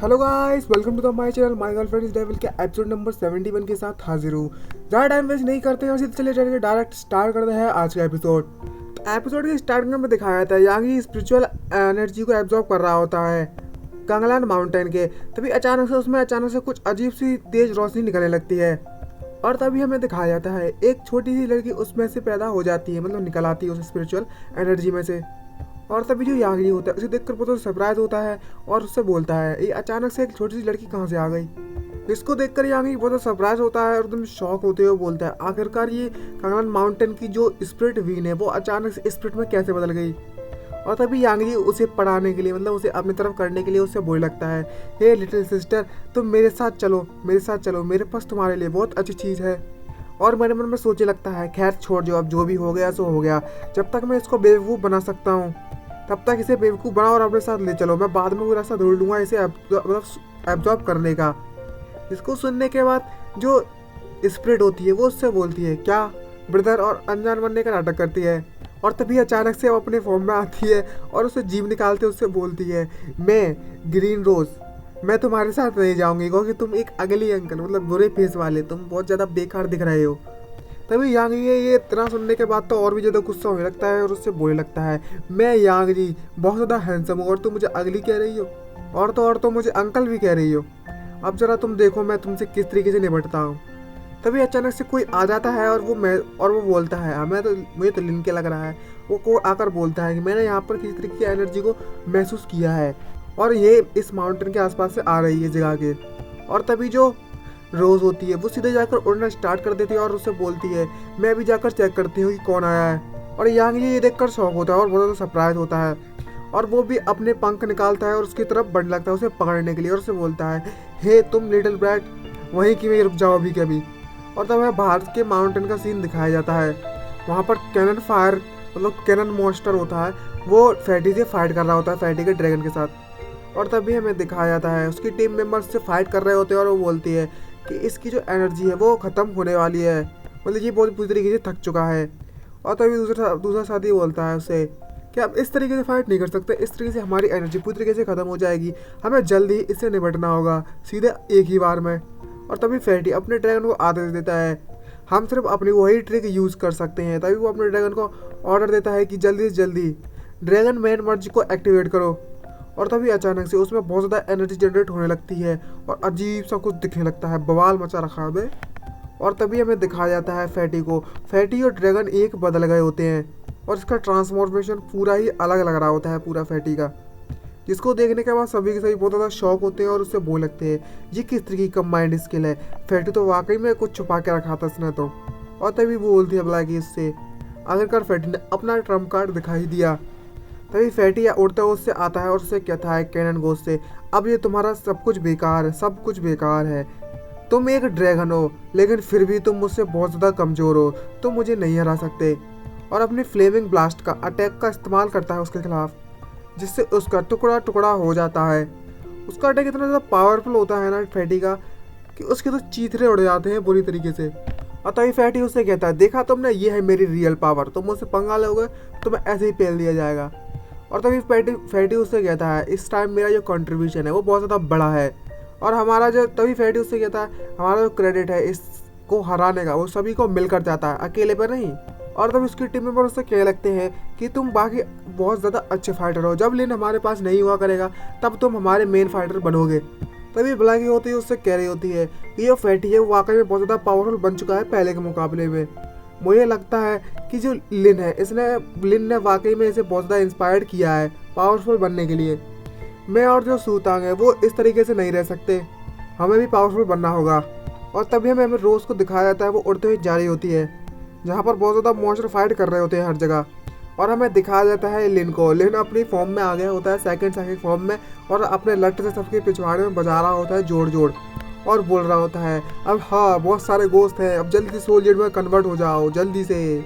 Hello guys, welcome to the my channel. My girlfriend is devil के episode number 71 के साथ हाजिर हूँ। ज़्यादा टाइम वेस्ट नहीं करते हैं और सीधे चले जाएंगे डायरेक्ट स्टार्ट करते हैं आज का एपिसोड। एपिसोड के स्टार्टिंग में दिखाया था यांगी स्पिरिचुअल एनर्जी को एब्जॉर्ब कर रहा होता है कांगलान माउंटेन के। तभी अचानक से कुछ अजीब सी तेज रोशनी निकलने लगती है और तभी हमें दिखाया जाता है एक छोटी सी लड़की उसमें से पैदा हो जाती है, मतलब निकल आती है उस स्पिरिचुअल एनर्जी में से। और तभी जो यांगी होता है उसे देखकर बहुत सरप्राइज होता है और उससे बोलता है ये अचानक से एक छोटी सी लड़की कहाँ से आ गई। इसको देखकर यांगी बहुत सरप्राइज होता है और एकदम शॉक होते हुए बोलता है आखिरकार ये कांगलान माउंटेन की जो स्पिरिट वीन है वो अचानक से स्पिरिट में कैसे बदल गई। और तभी यांगी उसे पढ़ाने के लिए, मतलब उसे अपनी तरफ करने के लिए उससे बोलने लगता है हे लिटिल सिस्टर, तुम मेरे साथ चलो, मेरे पास तुम्हारे लिए बहुत अच्छी चीज़ है। और मेरे मन में सोचने लगता है खैर छोड़ जो, अब जो भी हो गया सो हो गया, जब तक मैं इसको बेवकूफ़ बना सकता हूँ तब तक इसे बेवकूफ़ बना और अपने साथ ले चलो। मैं बाद में कोई रास्ता ढूंढ लूँगा इसे मतलब एब्जॉर्ब करने का। इसको सुनने के बाद जो स्पिरिट होती है वो उससे बोलती है क्या ब्रदर, और अनजान बनने का नाटक करती है। और तभी अचानक से वो अपने फॉर्म में आती है और उसे जीभ निकालते उससे बोलती है मैं ग्रीन रोज़, मैं तुम्हारे साथ नहीं जाऊँगी क्योंकि तुम एक अगली अंकल, मतलब बुरे फेस वाले, तुम बहुत ज़्यादा बेकार दिख रहे हो। तभी यांग जी ये इतना सुनने के बाद तो और भी ज़्यादा गुस्सा होने लगता है और उससे बोलने लगता है मैं यांग जी बहुत ज़्यादा हैंडसम हूँ और तुम मुझे अगली कह रही हो, और तो मुझे अंकल भी कह रही हो। अब ज़रा तुम देखो मैं तुमसे किस तरीके से निपटता हूँ। तभी अचानक से कोई आ जाता है और वो बोलता है मुझे तो लिन के लग रहा है। वो को आकर बोलता है कि मैंने यहाँ पर किसी तरीके की एनर्जी को महसूस किया है और ये इस माउंटेन के आसपास से आ रही है जगह के। और तभी जो रोज़ होती है वो सीधे जाकर उड़ना स्टार्ट कर देती है और उससे बोलती है मैं भी जाकर चेक करती हूँ कि कौन आया है। और यांग ये देखकर शॉक होता है और बहुत ज़्यादा सरप्राइज होता है और वो भी अपने पंख निकालता है और उसकी तरफ बढ़ने लगता है उसे पकड़ने के लिए और उससे बोलता है हे तुम लिटिल ब्रैट, वहीं की वहीं रुक जाओ अभी के अभी। और तब हमें बाहर के माउंटेन का सीन दिखाया जाता है। वहाँ पर कैनन फायर, मतलब कैनन मॉन्स्टर होता है, वो फैटी से फाइट कर रहा होता है, फैटी के ड्रैगन के साथ। और तभी हमें दिखाया जाता है उसकी टीम मेंबर्स से फाइट कर रहे होते हैं और वो बोलती है कि इसकी जो एनर्जी है वो ख़त्म होने वाली है, मतलब ये बहुत पूरी तरीके से थक चुका है। और तभी दूसरा साथी बोलता है उससे कि हम इस तरीके से फाइट नहीं कर सकते, इस तरीके से हमारी एनर्जी पूरी तरीके से ख़त्म हो जाएगी, हमें जल्दी ही इससे निपटना होगा सीधे एक ही बार में। और तभी फैटी अपने ड्रैगन को आदेश देता है हम सिर्फ अपनी वही ट्रिक यूज़ कर सकते हैं। तभी वो अपने ड्रैगन को ऑर्डर देता है कि जल्दी से जल्दी ड्रैगन मेन मर्ज को एक्टिवेट करो। और तभी अचानक से उसमें बहुत ज़्यादा एनर्जी जनरेट होने लगती है और अजीब सा कुछ दिखने लगता है, बवाल मचा रखा है। और तभी हमें दिखाया जाता है फैटी और ड्रैगन एक बदल गए होते हैं और इसका ट्रांसफॉर्मेशन पूरा ही अलग लग रहा होता है पूरा फैटी का, जिसको देखने के बाद सभी के सभी बहुत ज़्यादा शॉक होते हैं और उससे बोल लगते हैं ये किस तरीके की कंबाइंड स्किल है, फैटी तो वाकई में कुछ छुपा के रखा था इसने तो। और तभी वो बोलती है ब्लैकी इससे आखिरकार फैटी ने अपना ट्रम्प कार्ड दिखाई दिया। तभी फैटी उड़ता हुआ उससे आता है और उससे कहता है कैनन गोस्ट से अब ये तुम्हारा सब कुछ बेकार है, तुम एक ड्रैगन हो लेकिन फिर भी तुम मुझसे बहुत ज़्यादा कमज़ोर हो, तुम मुझे नहीं हरा सकते। और अपनी फ्लेमिंग ब्लास्ट का अटैक का इस्तेमाल करता है उसके खिलाफ, जिससे उसका टुकड़ा टुकड़ा हो जाता है। उसका अटैक इतना ज़्यादा पावरफुल होता है ना फैटी का कि उसके तो चीथड़े उड़ जाते हैं बुरी तरीके से। और तभी फैटी उससे कहता है देखा तुमने, ये है मेरी रियल पावर, तुम मुझसे पंगा लोगे तो मैं ऐसे ही पेल दिया जाएगा। और तभी फैटी उससे कहता है इस टाइम मेरा जो कंट्रीब्यूशन है वो बहुत ज़्यादा बड़ा है और तभी फैटी उससे कहता है हमारा जो क्रेडिट है इसको हराने का वो सभी को मिलकर जाता है, अकेले पर नहीं। और तभी उसकी टीम मेंबर उससे कहने लगते हैं कि तुम बाकी बहुत ज़्यादा अच्छे फाइटर हो, जब लिन हमारे पास नहीं हुआ करेगा तब तुम हमारे मेन फाइटर बनोगे। तभी ब्लैकी होती है उससे कह रही होती है कि जो फैटी है वो वाकई में बहुत ज़्यादा पावरफुल बन चुका है पहले के मुकाबले में। मुझे लगता है कि जो लिन ने वाकई में इसे बहुत ज़्यादा इंस्पायर्ड किया है पावरफुल बनने के लिए। मैं और जो सूतांग है वो इस तरीके से नहीं रह सकते, हमें भी पावरफुल बनना होगा। और तभी हमें रोज़ को दिखाया जाता है वो उड़ते हुए जा रही होती है जहाँ पर बहुत ज़्यादा मॉन्स्टर फाइट कर रहे होते हैं हर जगह। और हमें दिखाया जाता है लिन अपनी फॉर्म में आ गया होता है सेकंड फॉर्म में और अपने लट से सबके पिछवाड़े में बजा रहा होता है जोड़ और बोल रहा होता है अब हाँ बहुत सारे गोश्त हैं, अब जल्दी से सोल्जर में कन्वर्ट हो जाओ जल्दी से।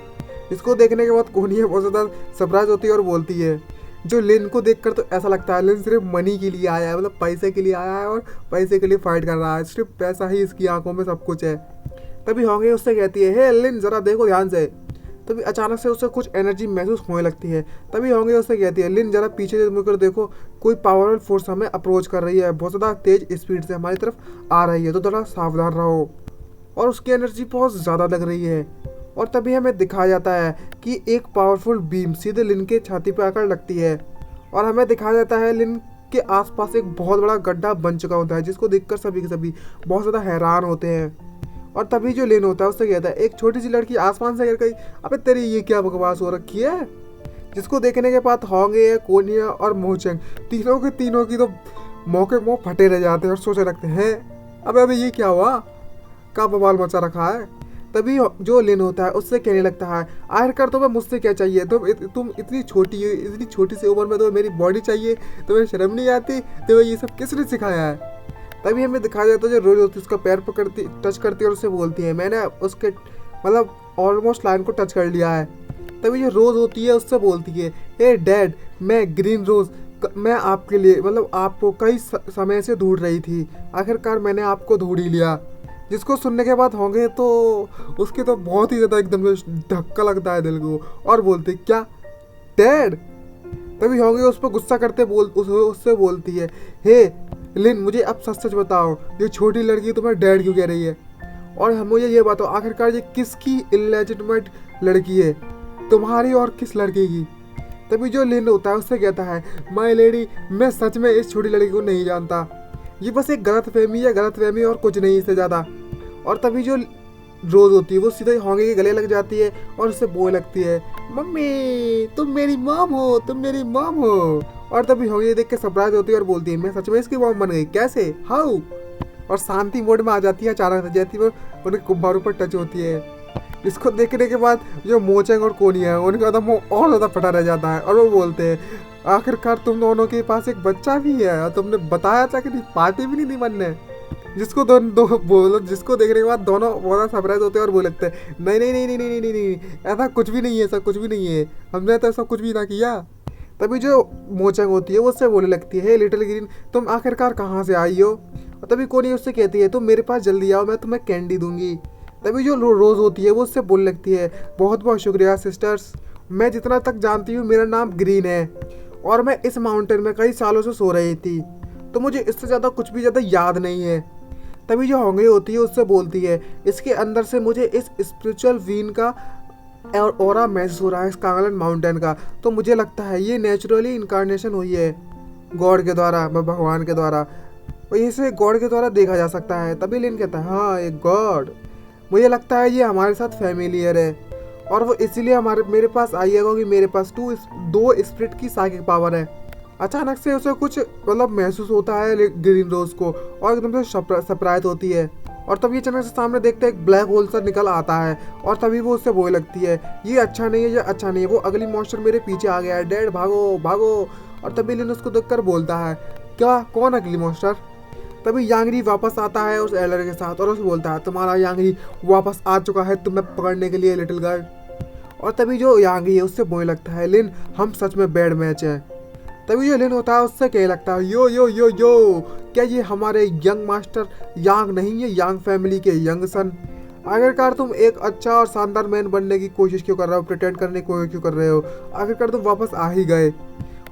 इसको देखने के बाद कोहनी बहुत ज़्यादा सरप्राइज होती है और बोलती है जो लिन को देखकर तो ऐसा लगता है लिन सिर्फ मनी के लिए आया है, मतलब पैसे के लिए आया है और पैसे के लिए फाइट कर रहा है, सिर्फ पैसा ही इसकी आंखों में सब कुछ है। तभी होंगे उससे कहती है हे लिन ज़रा देखो ध्यान से, तभी अचानक से उसे कुछ एनर्जी महसूस होने लगती है। तभी होंगे उससे कहती है, लिन जरा पीछे से मुड़कर देखो, कोई पावरफुल फोर्स हमें अप्रोच कर रही है, बहुत ज़्यादा तेज स्पीड से हमारी तरफ आ रही है, तो थोड़ा सावधान रहो। और उसकी एनर्जी बहुत ज़्यादा लग रही है। और तभी हमें दिखाया जाता है कि एक पावरफुल बीम सीधे लिन के छाती पर आकर लगती है। और हमें दिखाया जाता है लिन के आसपास एक बहुत बड़ा गड्ढा बन चुका होता है, जिसको देखकर सभी के सभी बहुत ज़्यादा हैरान होते हैं। और तभी जो लिन होता है उससे कहता है, एक छोटी सी लड़की आसमान से गिर गई, अबे तेरी ये क्या बकवास हो रखी है। जिसको देखने के बाद होंगे, कोनिया और मोचेंग तीनों की तो मौके मुँह फटे रह जाते हैं और सोचे रखते हैं, अबे ये क्या हुआ, का बवाल मचा रखा है। तभी जो लिन होता है उससे कहने लगता है, आखिरकार तुम्हें मुझसे क्या चाहिए, तुम इतनी छोटी सी उम्र में तुम्हें मेरी बॉडी चाहिए, तुम्हें शर्म नहीं आती, तुम्हें ये सब किसने सिखाया है। तभी हमें दिखाया जाता है जो रोज होती है उसका पैर पकड़ती टच करती है और उससे बोलती है, मैंने उसके मतलब ऑलमोस्ट लाइन को टच कर लिया है। तभी जो रोज होती है उससे बोलती है, हे डैड, मैं ग्रीन रोज, मैं आपके लिए मतलब आपको कई समय से ढूंढ रही थी, आखिरकार मैंने आपको ढूंढ ही लिया। जिसको सुनने के बाद होंगे तो उसके तो बहुत ही ज़्यादा एकदम से धक्का लगता है दिल को और बोलते, क्या डैड। तभी होंगे उस पर गुस्सा करते उससे बोलती है, हे लिन, मुझे अब सच सच बताओ, ये छोटी लड़की तुम्हें डैड क्यों कह रही है, और हम मुझे ये बताओ आखिरकार ये किसकी इलेजिटिमेट लड़की है, तुम्हारी और किस लड़की की। तभी जो लिन होता है उससे कहता है, माय लेडी, मैं सच में इस छोटी लड़की को नहीं जानता, ये बस एक गलतफहमी और कुछ नहीं इससे ज़्यादा। और तभी जो रोज होती है वो सीधे होंगे के गले लग जाती है और उससे बोलने लगती है, मम्मी तुम मेरी मॉम हो। और तभी होंगे देख के सरप्राइज होती है और बोलती है, मैं सच में इसकी मॉम बन गई, कैसे, हाउ। और शांति मोड में आ जाती है अचानक से, जैसी वो उनके कुम्हारों पर टच होती है। इसको देखने के बाद जो मोचेंग और कोनिया है उनका तो मुँह और ज़्यादा फटा रह जाता है और वो बोलते हैं, आखिरकार तुम दोनों के पास एक बच्चा भी है और तुमने बताया था कि नहीं, पार्टी भी नहीं दी मन ने। जिसको देखने के बाद दोनों बहुत सरप्राइज होते हैं और बोल लगते हैं, नहीं, ऐसा कुछ भी नहीं है, हमने तो ऐसा कुछ भी ना किया। तभी जो मोचेंग होती है वो उससे बोलने लगती है, लिटिल ग्रीन, तुम आखिरकार कहाँ से आई हो। और तभी कोनिया उससे कहती है, तुम मेरे पास जल्दी आओ, मैं तुम्हें कैंडी दूंगी। तभी जो रोज होती है वो उससे बोलने लगती है, बहुत बहुत शुक्रिया सिस्टर्स, मैं जितना तक जानती हूँ मेरा नाम ग्रीन है और मैं इस माउंटेन में कई सालों से सो रही थी, तो मुझे इससे ज़्यादा कुछ भी ज़्यादा याद नहीं है। तभी जो होंगे होती है उससे बोलती है, इसके अंदर से मुझे इस स्पिरिचुअल वीन का और ऑरा महसूस हो रहा है, इस कांगलन माउंटेन का, तो मुझे लगता है ये नेचुरली इनकारनेशन हुई है गॉड के द्वारा, भगवान के द्वारा, और इसे गॉड के द्वारा देखा जा सकता है। तभी लिन कहता है, हाँ एक गॉड, मुझे लगता है ये हमारे साथ फैमिलियर है और वो इसीलिए मेरे पास आई है क्योंकि मेरे पास दो स्पिरिट की साइकिक पावर है। अचानक से उसे कुछ मतलब महसूस होता है ग्रीन रोज को और एकदम से सरप्राइज होती है। और तभी अचानक से सामने देखते एक ब्लैक होल सा निकल आता है और तभी वो उससे बोलने लगती है, ये अच्छा नहीं है, वो अगली मॉन्स्टर मेरे पीछे आ गया है, डैड भागो। और तभी लिन उसको देखकर बोलता है, क्या, कौन अगली मॉन्स्टर। तभी यांगरी वापस आता है उस एलर के साथ और उसे बोलता है, तुम्हारा यांगरी वापस आ चुका है तुम्हें पकड़ने के लिए लिटिल गर्ल। और तभी जो यांगरी है उससे बोलने लगता है, लिन हम सच में बैड मैच है। तभी जो लिन होता है उससे कहने लगता है, यो, क्या ये हमारे यंग मास्टर यांग नहीं है, यांग फैमिली के यंग सन। आखिरकार तुम एक अच्छा और शानदार मैन बनने की कोशिश क्यों कर रहे हो, प्रिटेंड करने की कोशिश क्यों कर रहे हो, आखिरकार तुम वापस आ ही गए।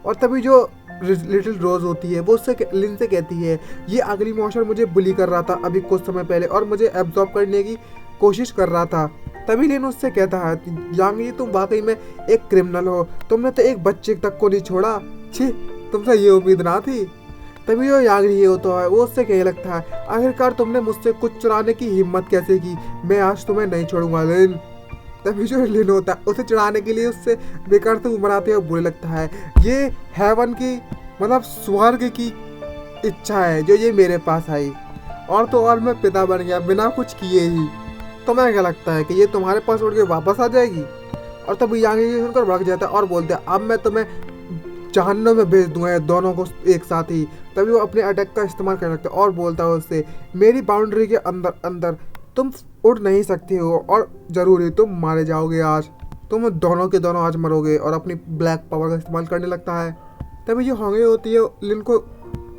और तभी जो लिटिल रोज होती है वो उससे लिन से कहती है, ये अगली मॉन्स्टर मुझे बुली कर रहा था अभी कुछ समय पहले और मुझे एब्जॉर्ब करने की कोशिश कर रहा था। तभी लिन उससे कहता है, यांगी तुम वाकई में एक क्रिमिनल हो, तुमने तो एक बच्चे तक को नहीं छोड़ा, छी तुमसे ये उम्मीद ना थी। तभी जो यांगी होता है वो उससे कहने लगता है, आखिरकार तुमने मुझसे कुछ चुराने की हिम्मत कैसे की, मैं आज तुम्हें नहीं छोड़ूंगा लिन। तभी जो लिन होता है उसे चढ़ाने के लिए उससे बेकार से उमराते हुए बुरे लगता है, ये हेवन की मतलब स्वर्ग की इच्छा है जो ये मेरे पास आई और तो और मैं पिता बन गया बिना कुछ किए ही, तुम्हें क्या लगता है कि ये तुम्हारे पास उड़ के वापस आ जाएगी। और तभी यांगी सुनकर भाग जाता है और बोलते हैं, अब मैं तुम्हें जहन्नुम में भेज दूंगा दोनों को एक साथ ही। तभी वो अपने अटैक का इस्तेमाल करने लगता है और बोलता है उससे, मेरी बाउंड्री के अंदर तुम उड़ नहीं सकती हो और जरूरी तुम मारे जाओगे आज, तुम दोनों के दोनों आज मरोगे। और अपनी ब्लैक पावर का इस्तेमाल करने लगता है। तभी जो होंगे होती है लिन को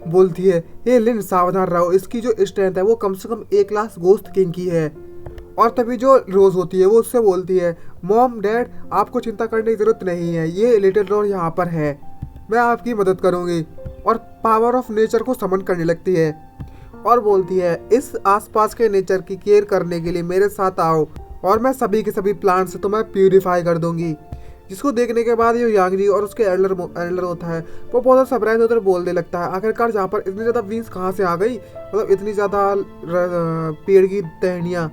बोलती है, ये लिन सावधान रहो, इसकी जो स्ट्रेंथ है वो कम से कम 1 लाख गोस्ट किंग की है और तभी जो रोज होती है वो उससे बोलती है, मॉम डैड आपको चिंता करने की ज़रूरत नहीं है, ये लिटिल रोज यहाँ पर है, मैं आपकी मदद करूँगी। और पावर ऑफ नेचर को समन करने लगती है और बोलती है, इस आसपास के नेचर की केयर करने के लिए मेरे साथ आओ और मैं सभी के सभी प्लांट्स से तुम्हें प्यूरिफाई कर दूंगी। जिसको देखने के बाद ये यांगजी और उसके एल्डर होता है वो बहुत ज़्यादा सरप्राइज होकर बोलने लगता है, आखिरकार जहाँ पर इतनी ज़्यादा बीन्स कहाँ से आ गई, मतलब इतनी ज़्यादा पेड़ की टहनियाँ।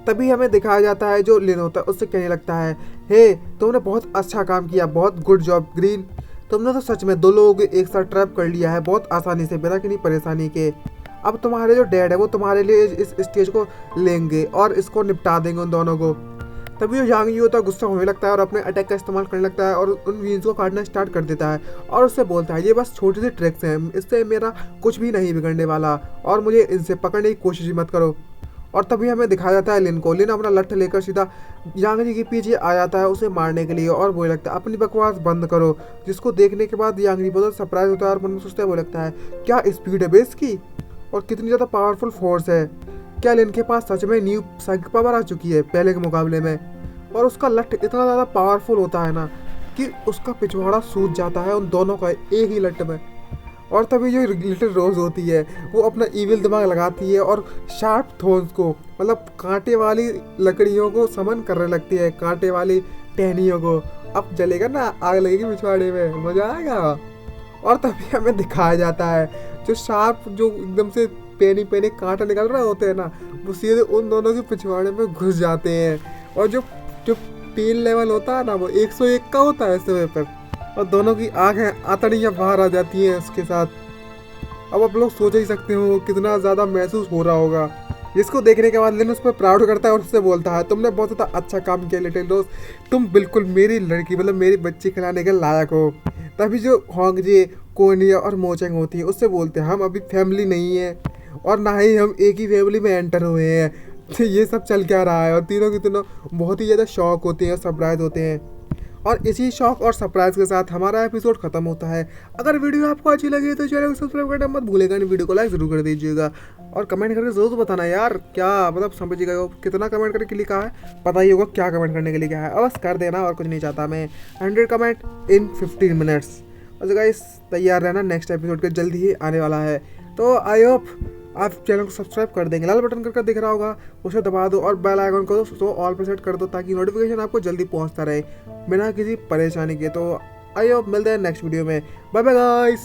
तभी हमें दिखाया जाता है जो लिन होता है उससे कहने लगता है, हे तुमने बहुत अच्छा काम किया, बहुत गुड जॉब ग्रीन, तुमने तो सच में 2 लोगों को एक साथ ट्रैप कर लिया है बहुत आसानी से, बिना किसी परेशानी के। अब तुम्हारे जो डैड है वो तुम्हारे लिए इस स्टेज को लेंगे और इसको निपटा देंगे उन दोनों को। तभी जो यांग होता है गुस्सा होने लगता है और अपने अटैक का इस्तेमाल करने लगता है और उन वीन्स को काटना स्टार्ट कर देता है और उससे बोलता है, ये बस छोटी सी ट्रिक्स हैं, इससे मेरा कुछ भी नहीं बिगड़ने वाला और मुझे इनसे पकड़ने की कोशिश मत करो। और तभी हमें दिखाया जाता है लिन को। लिन अपना लठ लेकर सीधा यांगजी के पीछे आ जाता है उसे मारने के लिए और वो लगता है, अपनी बकवास बंद करो। जिसको देखने के बाद यांगजी बहुत सरप्राइज होता है और मन में सोचता है, वो लगता है, क्या स्पीड है बेस की और कितनी ज़्यादा पावरफुल फोर्स है, क्या लिन के पास सच में न्यू साइकिक पावर आ चुकी है पहले के मुकाबले में। और उसका लठ इतना ज़्यादा पावरफुल होता है ना कि उसका पिछवाड़ा सूज जाता है उन दोनों का एक ही लठ में। और तभी जो लिटिल रोज होती है वो अपना ईविल दिमाग लगाती है और शार्प थोन्स को, मतलब कांटे वाली लकड़ियों को समन करने लगती है, कांटे वाली टहनियों को। अब जलेगा ना, आग लगेगी पिछवाड़े में, मजा आएगा। और तभी हमें दिखाया जाता है जो शार्प, जो एकदम से पेनी पेनी कांटा निकल रहे होते हैं ना, वो सीधे उन दोनों के पिछवाड़े में घुस जाते हैं। और जो जो पेन लेवल होता है ना वो 101 का होता है इस समय पर, और दोनों की आंखें आतड़ियाँ बाहर आ जाती हैं उसके साथ। अब आप लोग सोच ही सकते हो कितना ज़्यादा महसूस हो रहा होगा। जिसको देखने के बाद लिन उस पर प्राउड करता है और उससे बोलता है, तुमने बहुत ज़्यादा अच्छा काम किया लिटिल रोज, तुम बिल्कुल मेरी लड़की, मतलब मेरी बच्ची खिलाने के लायक हो। तभी जो होंगजे, कोनिया और मोचेंग होती है उससे बोलते हैं, हम अभी फैमिली नहीं है और ना ही हम एक ही फैमिली में एंटर हुए हैं, तो ये सब चल क्या रहा है। और तीनों की तीनों बहुत ही ज़्यादा शौक होते हैं, सरप्राइज होते हैं। और इसी शौक और सरप्राइज के साथ हमारा एपिसोड खत्म होता है। अगर वीडियो आपको अच्छी लगी तो चैनल को सब्सक्राइब करना मत भूलेगा, नहीं वीडियो को लाइक जरूर कर दीजिएगा और कमेंट करके जरूर बताना यार, क्या मतलब समझिएगा कितना कमेंट करके लिखा है, पता ही होगा क्या कमेंट करने के लिए क्या है, बस कर देना और कुछ नहीं चाहता मैं। 100 कमेंट इन 15 मिनट्स। बस गाइस तैयार रहना, नेक्स्ट एपिसोड के जल्दी ही आने वाला है। तो आई होप आप चैनल को सब्सक्राइब कर देंगे, लाल बटन करके दिख रहा होगा उसे दबा दो और बेल आइकन को तो ऑल पर सेट कर दो ताकि नोटिफिकेशन आपको जल्दी पहुंचता रहे बिना किसी परेशानी के। तो आई होप मिलते हैं नेक्स्ट वीडियो में, बाय बाय गाइस।